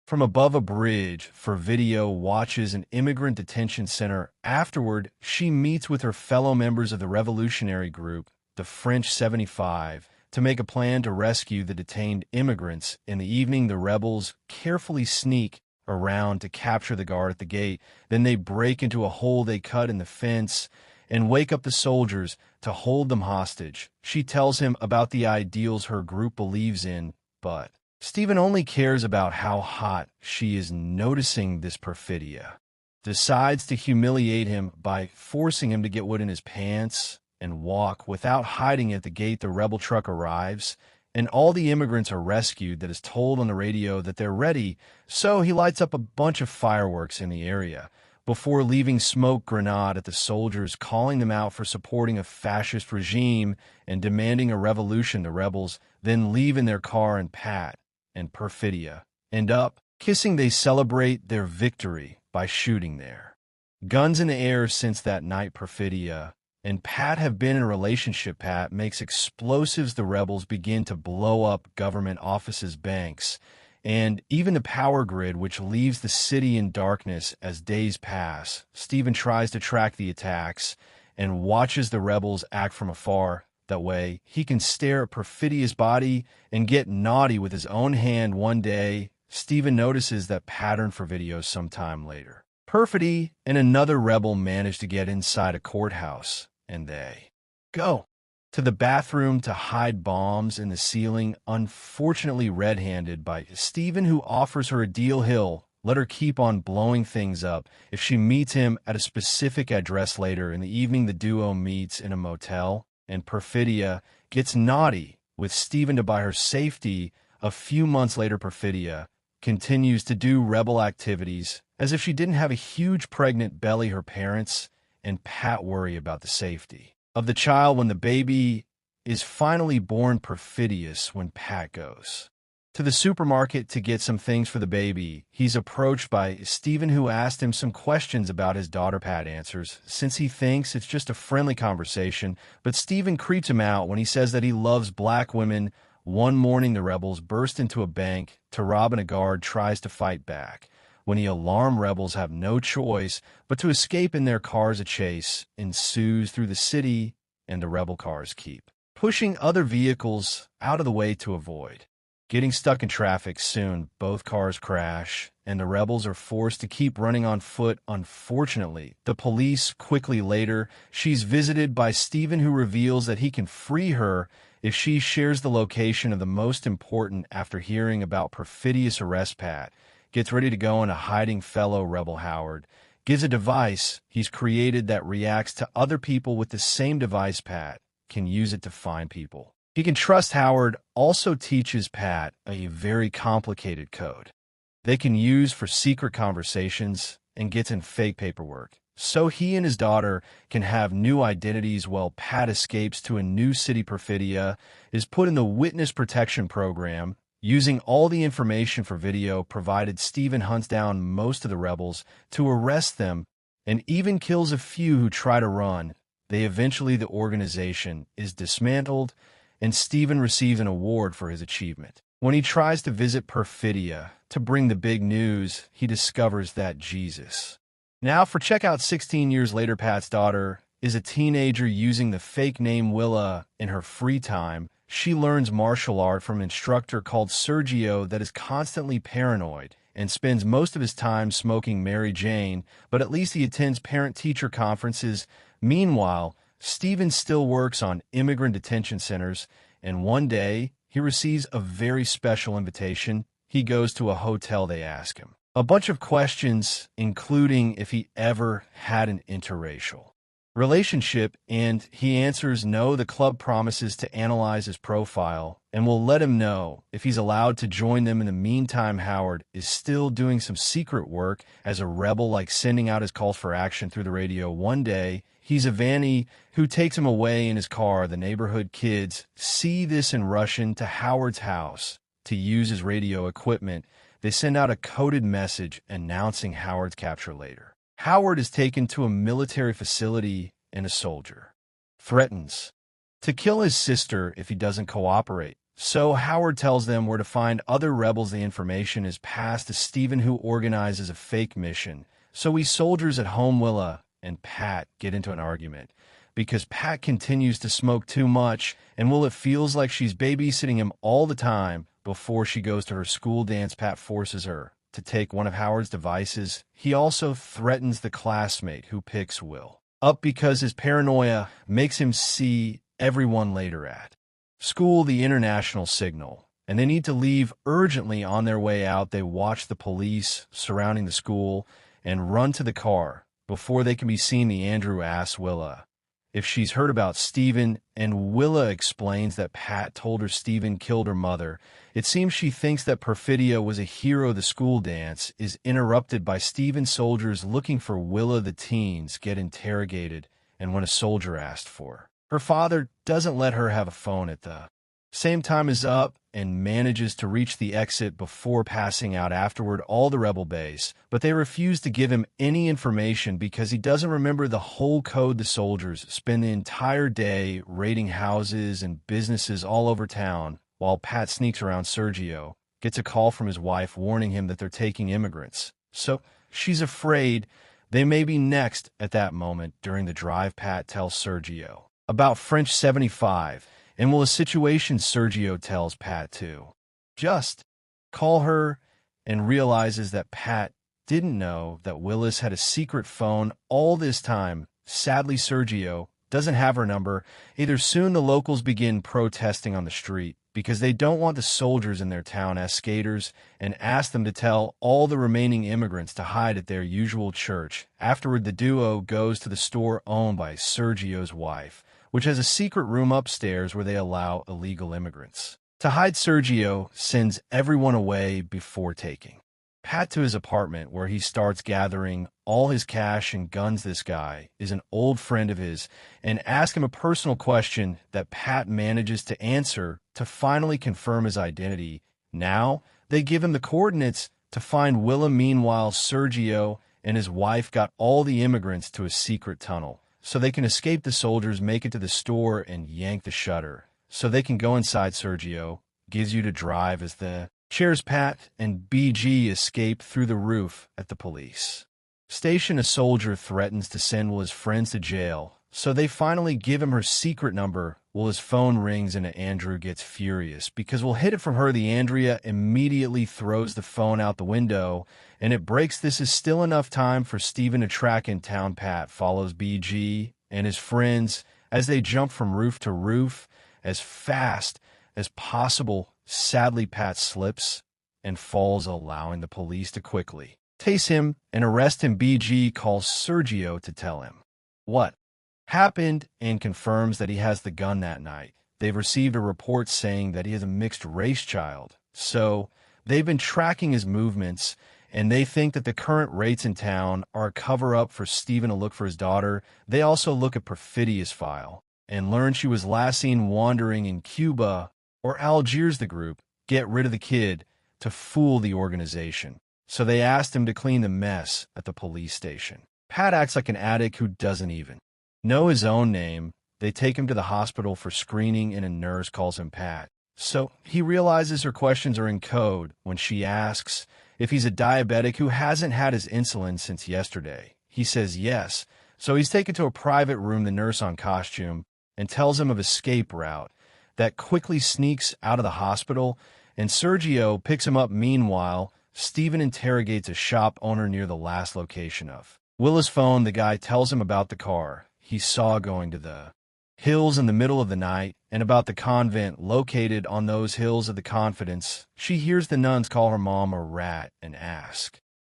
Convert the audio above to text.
From above a bridge, Video watches an immigrant detention center. Afterward, she meets with her fellow members of the revolutionary group, the French 75, to make a plan to rescue the detained immigrants. In the evening, the rebels carefully sneak around to capture the guard at the gate. Then they break into a hole they cut in the fence and wake up the soldiers to hold them hostage. She tells him about the ideals her group believes in, but Stephen only cares about how hot she is. Noticing this, Perfidia decides to humiliate him by forcing him to get wood in his pants and walk without hiding at the gate. The rebel truck arrives, and all the immigrants are rescued. That is told on the radio that they're ready, so he lights up a bunch of fireworks in the area before leaving smoke grenade at the soldiers, calling them out for supporting a fascist regime and demanding a revolution. The rebels then leave in their car, and Pat and Perfidia end up kissing. They celebrate their victory by shooting their guns in the air. Since that night, Perfidia and Pat have been in a relationship. Pat makes explosives. The rebels begin to blow up government offices, banks, and even the power grid, which leaves the city in darkness. As days pass, Stephen tries to track the attacks and watches the rebels act from afar. That way, he can stare at Perfidia's body and get naughty with his own hand. One day, Stephen notices that pattern for Video. Sometime later, Perfidy and another rebel manage to get inside a courthouse, and they go to the bathroom to hide bombs in the ceiling, unfortunately red-handed by Stephen, who offers her a deal. He'll let her keep on blowing things up if she meets him at a specific address. Later in the evening, the duo meets in a motel, and Perfidia gets naughty with Stephen to buy her safety. A few months later, Perfidia continues to do rebel activities as if she didn't have a huge pregnant belly. Her parents and Pat worry about the safety of the child. When the baby is finally born, Perfidious, when Pat goes to the supermarket to get some things for the baby, he's approached by Stephen, who asked him some questions about his daughter. Pat answers, since he thinks it's just a friendly conversation, but Stephen creeps him out when he says that he loves black women. One morning, the rebels burst into a bank to rob, and a guard tries to fight back. When the alarmed rebels have no choice but to escape in their cars, a chase ensues through the city, and the rebel cars keep pushing other vehicles out of the way to avoid getting stuck in traffic. Soon, both cars crash, and the rebels are forced to keep running on foot. Unfortunately, the police quickly later, she's visited by Stephen, who reveals that he can free her if she shares the location of the most important. After hearing about Perfidious' arrest, Pat gets ready to go into hiding. Fellow rebel Howard gives a device he's created that reacts to other people with the same device. Pat can use it to find people he can trust. Howard also teaches Pat a very complicated code they can use for secret conversations and gets in fake paperwork, so he and his daughter can have new identities. While Pat escapes to a new city, Perfidia is put in the witness protection program. Using all the information for Video provided, Stephen hunts down most of the rebels to arrest them and even kills a few who try to run. The organization is dismantled, and Stephen receives an award for his achievement. When he tries to visit Perfidia to bring the big news, he discovers that Jesus. Now for checkout. 16 years later, Pat's daughter is a teenager using the fake name Willa. In her free time, she learns martial art from an instructor called Sergio that is constantly paranoid and spends most of his time smoking Mary Jane, but at least he attends parent-teacher conferences. Meanwhile, Stephen still works on immigrant detention centers, and one day he receives a very special invitation. He goes to a hotel. They ask him a bunch of questions, including if he ever had an interracial relationship, and he answers no. The club promises to analyze his profile and will let him know if he's allowed to join them. In the meantime, Howard is still doing some secret work as a rebel, like sending out his calls for action through the radio. One day, he's a Vanny who takes him away in his car. The neighborhood kids see this and rush into Howard's house to use his radio equipment. They send out a coded message announcing Howard's capture. Later, Howard is taken to a military facility, and a soldier threatens to kill his sister if he doesn't cooperate. So Howard tells them where to find other rebels. The information is passed to Stephen, who organizes a fake mission. So we soldiers at home, Willa and Pat, get into an argument because Pat continues to smoke too much, and Willa feels like she's babysitting him all the time. Before she goes to her school dance, Pat forces her to take one of Howard's devices. He also threatens the classmate who picks Will up because his paranoia makes him see everyone later at school. The international signal, and they need to leave urgently. On their way out, they watch the police surrounding the school and run to the car. Before they can be seen, the Andrew asks Willa if she's heard about Stephen, and Willa explains that Pat told her Stephen killed her mother. It seems she thinks that Perfidia was a hero. The school dance is interrupted by Stephen's soldiers looking for Willa. The teens get interrogated, and when a soldier asked for her father, doesn't let her have a phone at the same time is up and manages to reach the exit before passing out. Afterward, all the rebel base, but they refuse to give him any information because he doesn't remember the whole code. The soldiers spend the entire day raiding houses and businesses all over town, while Pat sneaks around. Sergio gets a call from his wife warning him that they're taking immigrants, so she's afraid they may be next. At that moment during the drive, Pat tells Sergio about French 75, and will a situation. Sergio tells Pat to just call her and realizes that Pat didn't know that Willis had a secret phone all this time. Sadly, Sergio doesn't have her number either. Soon the locals begin protesting on the street because they don't want the soldiers in their town as skaters, and ask them to tell all the remaining immigrants to hide at their usual church. Afterward, the duo goes to the store owned by Sergio's wife, which has a secret room upstairs where they allow illegal immigrants to hide. Sergio sends everyone away before taking Pat to his apartment, where he starts gathering all his cash and guns. This guy is an old friend of his and asks him a personal question that Pat manages to answer to finally confirm his identity. Now they give him the coordinates to find Willa. Meanwhile, Sergio and his wife got all the immigrants to a secret tunnel so they can escape. The soldiers make it to the store and yank the shutter so they can go inside. Sergio gives you to drive as the chairs. Pat and BG escape through the roof at the police station. A soldier threatens to send Willa's friends to jail, so they finally give him her secret number. Willa's phone rings and Andrew gets furious because Will hid it from her. The Andrea immediately throws the phone out the window and it breaks. This is still enough time for Stephen to track in town. Pat follows BG and his friends as they jump from roof to roof as fast as possible. Sadly, Pat slips and falls, allowing the police to quickly tase him and arrest him. BG calls Sergio to tell him what happened and confirms that he has the gun that night. They've received a report saying that he is a mixed-race child, so they've been tracking his movements, and they think that the current raids in town are a cover-up for Stephen to look for his daughter. They also look at Perfidia's file and learn she was last seen wandering in Cuba or Algiers. The group get rid of the kid to fool the organization, so they asked him to clean the mess at the police station. Pat acts like an addict who doesn't even know his own name. They take him to the hospital for screening, and a nurse calls him Pat. So he realizes her questions are in code when she asks if he's a diabetic who hasn't had his insulin since yesterday. He says yes, so he's taken to a private room. The nurse on costume and tells him of escape route that quickly sneaks out of the hospital, and Sergio picks him up. Meanwhile, Stephen interrogates a shop owner near the last location of Willa's phone. The guy tells him about the car he saw going to the hills in the middle of the night and about the convent located on those hills of the Confidence. She hears the nuns call her mom a rat and ask